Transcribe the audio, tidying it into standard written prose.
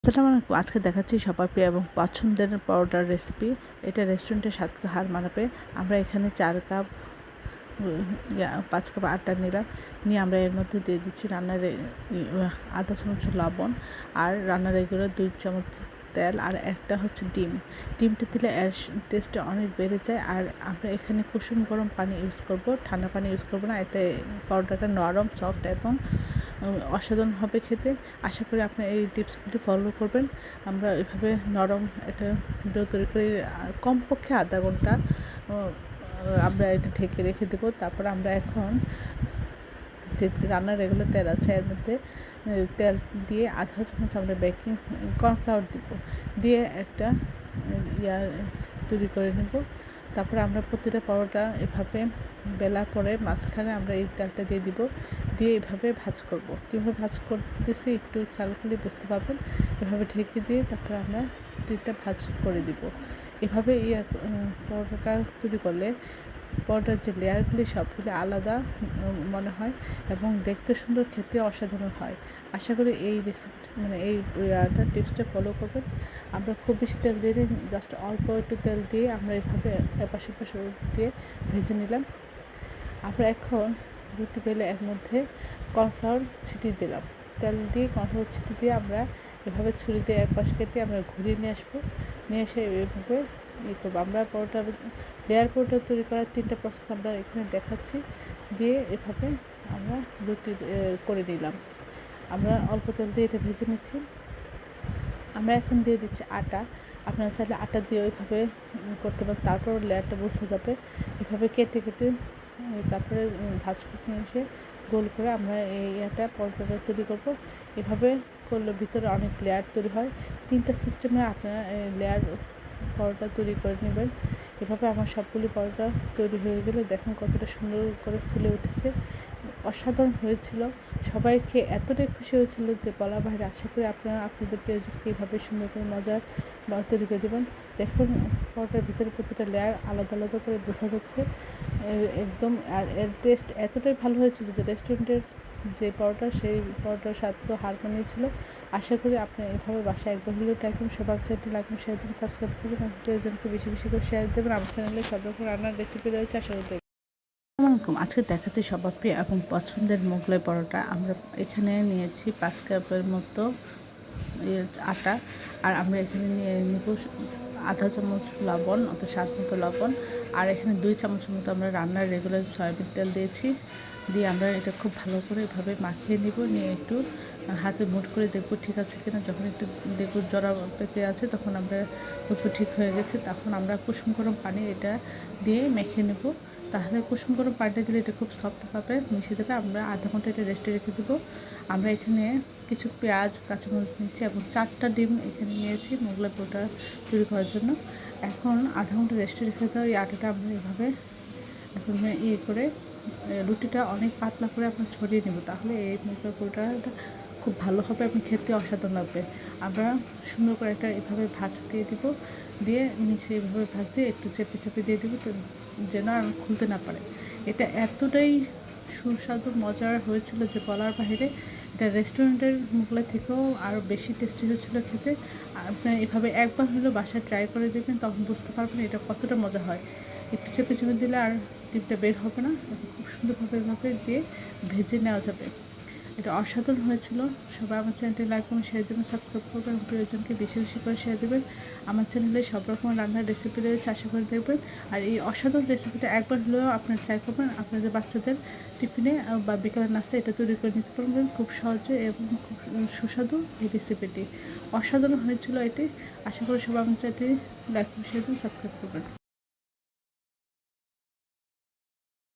আসসালামু আলাইকুম। আজকে দেখাচ্ছি সবার প্রিয় এবং পছন্দের পরোটার রেসিপি। এটা রেস্টুরেন্টের স্বাদকে হার মানাবে। আমরা এখানে 4 কাপ 5 কাপ আটা নিলাম, নিয়ে আমরা এর মধ্যে দিয়ে দিচ্ছি আধা চামচ লবণ, আর রান্নার এগুলো 2 চামচ তেল, আর একটা হচ্ছে ডিমটা দিলে এর টেস্টটা অনেক বেড়ে যায়। আর আমরা এখানে কুসুম গরম পানি ইউজ করব, ঠান্ডা পানি ইউজ করব না, এতে পরোটাটা নরম সফট এবং অসাধারণ হবে খেতে। আশা করি আপনারা এই টিপসগুলি ফলো করবেন। আমরা এভাবে নরম একটা ডো তৈরি করে কমপক্ষে আধা ঘন্টা আমরা এটা ঢেকে রেখে দেবো। তারপর আমরা এখন যে রান্নার রেগুলার তেল আছে এর মধ্যে তেল দিয়ে আধা চামচ আমরা বেকিং কর্নফ্লাওয়ার দিয়ে একটা তৈরি করে নেব। তারপর আমরা প্রতিটা পরোটা এভাবে বেলার পরে মাঝখানে আমরা এই তেলটা দিয়ে এভাবে ভাজ করব। কীভাবে ভাজ করতেছি একটু খেয়াল করলে বুঝতে পারবেন। এভাবে ঢেকে দিয়ে তারপর আমরা 3টা ভাজ করে দিব। এভাবে পরোটাটা তৈরি করলে পরোটার যে লেয়ারগুলি সবগুলি আলাদা মনে হয় এবং দেখতে সুন্দর, খেতে অসাধারণ হয়। আশা করি এই রেসিপিটা এই টিপসটা ফলো করবেন। আমরা খুব বেশি তেল দিয়ে জাস্ট অল্প একটু তেল দিয়ে আমরা এভাবে এপাশে ওপাশে দিয়ে ভেজে নিলাম। আমরা এখন রুটি বেলে এর মধ্যে কর্নফ্লাওয়ার ছিটিয়ে দিলাম। তেল দিয়ে কর্নফ্লাওয়ার ছিটিয়ে দিয়ে আমরা এভাবে ছুরি দিয়ে এক পাশ কেটে আমরা ঘুরিয়ে নিয়ে এসে এভাবে করবো। আমরা লেয়ার পরোটা তৈরি করার 3টা প্রসেস আমরা এখানে দেখাচ্ছি। দিয়ে এভাবে আমরা রুটি করে নিলাম। আমরা অল্প তেল দিয়ে এটা ভেজে নিচ্ছি। আমরা এখন দিয়ে দিচ্ছি আটা। আপনারা চাইলে আটা দিয়ে ওইভাবে করতে পারেন, তারপর লেয়ারটা বোঝা যাবে। এভাবে কেটে তারপরে ভাঁজ করে নিয়ে এসে গোল করে আমরা পরোটাটা তৈরি করব। এভাবে করলে ভিতরে অনেক লেয়ার তৈরি হয়। 3টা সিস্টেমে আপনারা লেয়ার পরোটা তৈরি করে নেবেন। এভাবে আমার সবগুলি পরোটা তৈরি হয়ে গেলে দেখুন কতটা সুন্দর করে ফুলে উঠেছে, অসাধারণ হয়েছিল। সবাই খেয়ে এতটাই খুশি হয়েছিল যে বলার বাইরে। আশা করি আপনারা আপনাদের প্রিয়জনকে এইভাবে সুন্দর করে মজার তৈরি করে দেবেন। দেখুন পরোটার ভিতরে প্রতিটা লেয়ার আলাদা আলাদা করে বোঝা যাচ্ছে একদম। আর এর টেস্ট এতটাই ভালো হয়েছিল যে রেস্টুরেন্টের যে পরোটা সেই পরোটার স্বাদকেও হার মানিয়েছিল। আশা করি আপনি এইভাবে বাসায় একবার হলেও ট্রাই করুন। সবার চ্যানেলটি লাইক শেয়ার দেবেন, সাবস্ক্রাইব করবেন, এবং প্রিয়জনকে বেশি বেশি করে শেয়ার দেবেন। আমার চ্যানেলে সব রকম রান্নার রেসিপি রয়েছে, আশা করি দেখবেন। আসসালামু আলাইকুম। আজকে দেখাচ্ছি সবার প্রিয় এবং পছন্দের মোগলাই পরোটা। আমরা এখানে নিয়েছি 5 কাপের মতো আটা, আর আমরা এখানে নিয়ে নিব আধা চামচ লবণ, অর্থাৎ স্বাদ মতো লবণ, আর এখানে 2 চামচের মতো আমরা রান্নার রেগুলার সয়াবিন তেল দিয়েছি। দিয়ে আমরা এটা খুব ভালো করে এভাবে মাখিয়ে নিয়ে একটু হাতে মুঠ করে দেখব ঠিক আছে কিনা। যখন একটু দেখব জড়া পেতে আছে তখন আমরা বুঝবো ঠিক হয়ে গেছে। তখন আমরা কুসুম গরম পানি এটা দিয়ে মেখে নেব। তাহলে কুসুম গরম পানিটা দিলে এটা খুব সফটভাবে মিশে যাবে। আমরা আধা ঘন্টা এটা রেস্টে রেখে দেবো। আমরা এখানে কিছু পেঁয়াজ, কাঁচামরিচ নিয়েছি এবং 4টা ডিম এখানে নিয়েছি মোগলাই পরোটা তৈরি করার জন্য। এখন আধা ঘন্টা রেস্টে রেখে দেওয়া এই আটাটা আমরা এভাবে এখন করে রুটিটা অনেক পাতলা করে আমরা ছড়িয়ে নেব। তাহলে এই মোগলাই পরোটাটা খুব ভালো হবে এবং খেতে অসাধারণ লাগবে। আমরা সুন্দর করে একটা এভাবে ভাঁজ দিয়ে দিব, দিয়ে নিচে এভাবে ভাঁজ দিয়ে একটু চেপে দিয়ে দেবো তো যেন আর খুলতে না পারে। এটা এতটাই সুস্বাদু মজার হয়েছিল যে বলার বাইরে। এটা রেস্টুরেন্টের মোগলাই থেকেও আরও বেশি টেস্টি হয়েছিল খেতে। আপনার এভাবে একবার হলেও বাসায় ট্রাই করে দেবেন, তখন বুঝতে পারবেন এটা কতটা মজা হয়। একটু চেপে দিলে আর ডিমটা বের হবে না। খুব সুন্দরভাবে এভাবে দিয়ে ভেজে নেওয়া যাবে। এটা অসাধারণ হয়েছিল। সবাই আমার চ্যানেলটি লাইক করুন, শেয়ার দেবেন, সাবস্ক্রাইব করবেন, এবং প্রিয়জনকে বেশি বেশি করে শেয়ার দেবেন। আমার চ্যানেলে সব রকম রান্নার রেসিপি রয়েছে, আশা করে দেখবেন। আর এই অসাধারণ রেসিপিটা একবার হলেও আপনারা ট্রাই করবেন। আপনাদের বাচ্চাদের টিফিনে বা বিকালের নাস্তা এটা তৈরি করে নিতে পারবেন খুব সহজে এবং খুব সুস্বাদু। এই রেসিপিটি অসাধারণ হয়েছিল এটি। আশা করি সবাই আমার চ্যানেলটি লাইক করুন, শেয়ার দেবেন, সাবস্ক্রাইব করবেন।